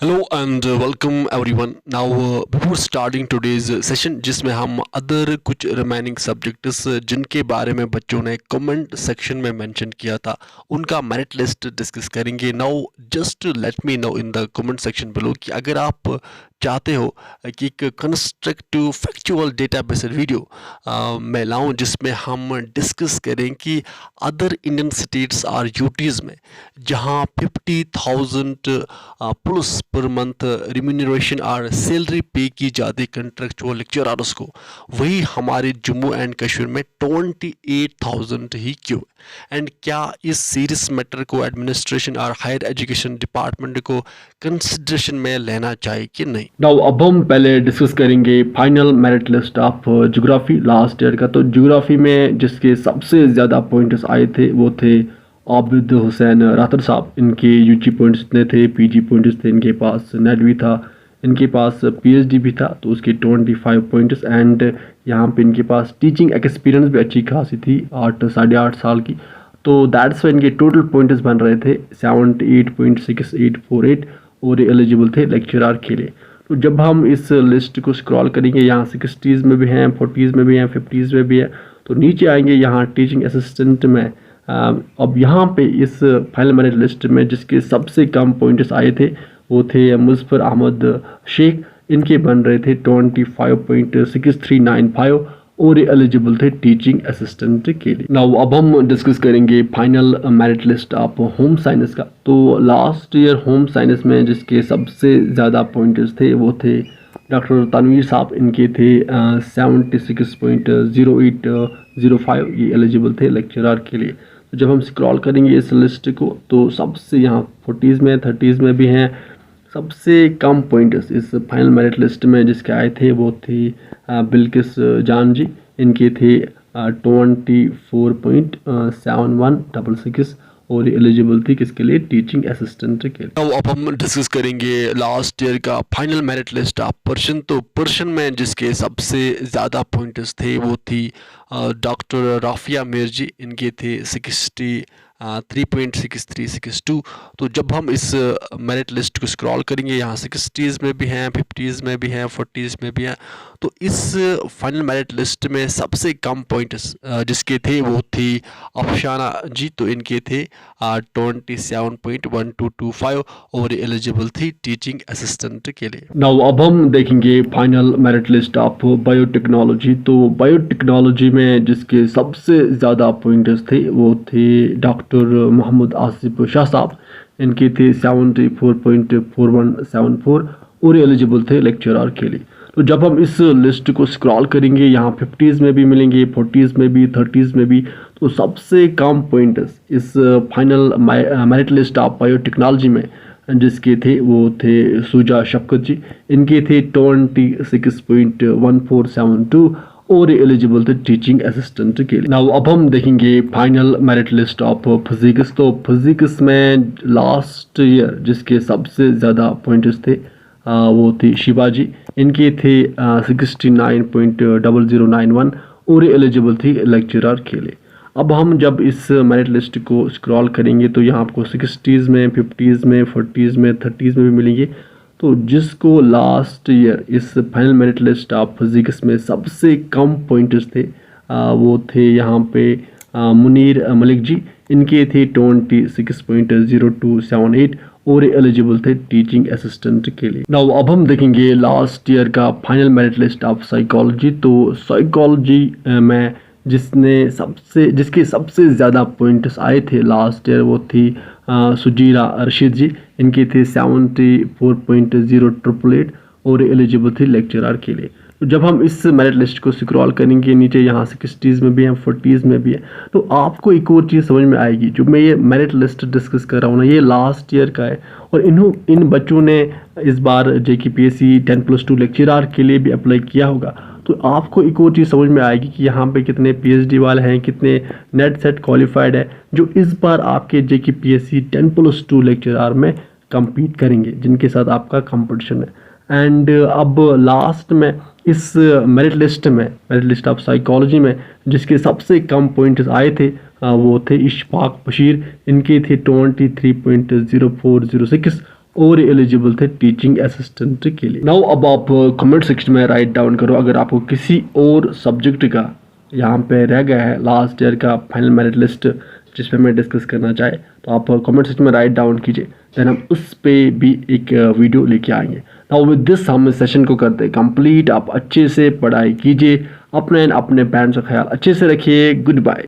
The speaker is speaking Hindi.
Hello and welcome everyone now before starting today's session जिसमें हम अदर कुछ रिमेनिंग सब्जेक्ट्स जिनके बारे में बच्चों ने कमेंट सेक्शन में मेंशन किया था उनका मेरिट लिस्ट डिस्कस करेंगे। Now just let me know in the comment section below कि अगर आप चाहते हो कि एक constructive factual data based video मैं लाऊं जिसमें हम डिस्कस करें कि अदर इंडियन स्टेट्स और यूटीज़ में जहां 50,000 प्लस पर मंथ रिम्यूनरेशन और सैलरी पे की जाती कंट्रेक्चुअल लेक्चरर्स को, वही हमारे जम्मू एंड कश्मीर में 28,000 ही क्यों। एंड क्या इस सीरियस मैटर को एडमिनिस्ट्रेशन और हायर एजुकेशन डिपार्टमेंट को कंसिडरेशन में लेना चाहिए कि नहीं। नाउ अब हम पहले डिस्कस करेंगे final merit list of geography last year का। तो ज्योग्राफी में जिसके सबसे ज़्यादा पॉइंट्स आए थे वो थे आबिद हुसैन रातर साहब। इनके यूजी पॉइंट्स इतने थे, पीजी पॉइंट्स थे, इनके पास नेट भी था, इनके पास पीएचडी भी था, तो उसके 25 पॉइंट्स। एंड यहाँ पे इनके पास टीचिंग एक्सपीरियंस भी अच्छी खासी थी, 8 साढ़े 8 साल की। तो दैट्स वाई इनके टोटल पॉइंट्स बन रहे थे 78.6848 और एलिजिबल थे लेक्चरर के लिए। तो जब हम इस लिस्ट को स्क्रॉल करेंगे, यहाँ 60s में भी हैं, 40s में भी हैं, 50s में भी हैं। तो नीचे आएंगे यहाँ टीचिंग असिस्टेंट में। अब यहाँ पे इस फाइनल मेरिट लिस्ट में जिसके सबसे कम पॉइंट्स आए थे वो थे मुजफ्फर अहमद शेख। इनके बन रहे थे 25.6395 और एलिजिबल थे टीचिंग असिस्टेंट के लिए। नाउ अब हम डिस्कस करेंगे final merit list of home science का। तो लास्ट ईयर होम साइंस में जिसके सबसे ज़्यादा पॉइंट्स थे वो थे डॉक्टर तनवीर साहब। इनके थे 76.0805, ये एलिजिबल थे लेक्चरर के लिए। तो जब हम स्क्रॉल करेंगे इस लिस्ट को तो सबसे यहाँ 40s में 30s में भी हैं। सबसे कम पॉइंट्स इस फाइनल मेरिट लिस्ट में जिसके आए थे वो थे बिल्किस जान जी। इनके थे 24.7166 और एलिजिबल थी किसके लिए, टीचिंग असिस्टेंट के लिए। अब हम डिस्कस करेंगे लास्ट ईयर का final merit list of person. तो पर्सन में जिसके सबसे ज़्यादा पॉइंट्स थे वो थी डॉक्टर राफिया मीर जी। इनके थे 3.6362। तो जब हम इस मेरिट लिस्ट को स्क्रॉल करेंगे, यहाँ 60s में भी हैं, 50s में भी हैं, 40s में भी हैं। तो इस फाइनल मेरिट लिस्ट में सबसे कम पॉइंट्स जिसके थे वो थी अफशाना जी। तो इनके थे 27.1225 और एलिजिबल थी टीचिंग असिस्टेंट के लिए। नाउ अब हम देखेंगे final merit list of biotechnology. तो बायोटेक्नोलॉजी में जिसके सबसे ज़्यादा पॉइंट्स थे वो थे डॉक्टर मोहम्मद आसिफ शाह साहब। इनके थे 74.4174 और एलिजिबल थे लेक्चरर के लिए। तो जब हम इस लिस्ट को स्क्रॉल करेंगे, यहाँ 50s में भी मिलेंगे, 40s में भी, 30s में भी। तो सबसे कम पॉइंट्स इस final merit list of biotechnology में जिसके थे वो थे सुजा शफकत जी। इनके थे 26.1472 और एलिजिबल थे टीचिंग असिस्टेंट के लिए। नाउ अब हम देखेंगे final merit list of physics. तो फिजिक्स में लास्ट ईयर जिसके सबसे ज़्यादा पॉइंट्स थे वो थी शिवाजी। इनके थे 69.0091 और एलिजिबल थी लेक्चरर के लिए। अब हम जब इस मेरिट लिस्ट को स्क्रॉल करेंगे तो यहाँ आपको 60s में, 50s में, 40s में, 30s में भी मिलेंगे। तो जिसको लास्ट ईयर इस final merit list of physics में सबसे कम पॉइंट्स थे वो थे यहाँ पे मुनीर मलिक जी। इनके थे 26.0278 और एलिजिबल थे टीचिंग असिस्टेंट के लिए। नाउ अब हम देखेंगे लास्ट ईयर का final merit list of psychology. तो साइकोलॉजी में जिसके सबसे ज़्यादा पॉइंट्स आए थे लास्ट ईयर वो थी सुजीरा रशीद जी। इनके थे 74.0888 और एलिजिबल थी लेक्चरर के लिए। तो जब हम इस मेरिट लिस्ट को स्क्रॉल करेंगे नीचे, यहाँ 60s में भी हैं, 40s में भी है। तो आपको एक और चीज़ समझ में आएगी, जो मैं ये मेरिट लिस्ट डिस्कस कर रहा हूँ ना, ये लास्ट ईयर का है और इन बच्चों ने इस बार JKPSC 10+2 लेक्चरर के लिए भी अप्लाई किया होगा। तो आपको एक और चीज़ समझ में आएगी कि यहाँ पे कितने PhD वाले हैं, कितने नेट सेट क्वालिफाइड है जो इस बार आपके JKPSC 10+2 लेक्चरर में compete करेंगे, जिनके साथ आपका कंपटीशन है। एंड अब लास्ट में इस मेरिट लिस्ट ऑफ साइकोलॉजी में जिसके सबसे कम पॉइंट्स आए थे वो थे इशफाक बशीर। इनके थे 23.0406 और एलिजिबल थे टीचिंग असिस्टेंट के लिए। नाउ अब आप कमेंट सेक्शन में राइट डाउन करो अगर आपको किसी और सब्जेक्ट का यहाँ पे रह गया है लास्ट ईयर का फाइनल मेरिट लिस्ट जिस पे मैं डिस्कस करना चाहे, तो आप कमेंट सेक्शन में राइट डाउन कीजिए, देन हम उस पे भी एक वीडियो लेके आएंगे। नाउ विद दिस हम इस सेशन को करते हैं कंप्लीट। आप अच्छे से पढ़ाई कीजिए, अपने पेरेंट्स का ख्याल अच्छे से रखिए। Good bye.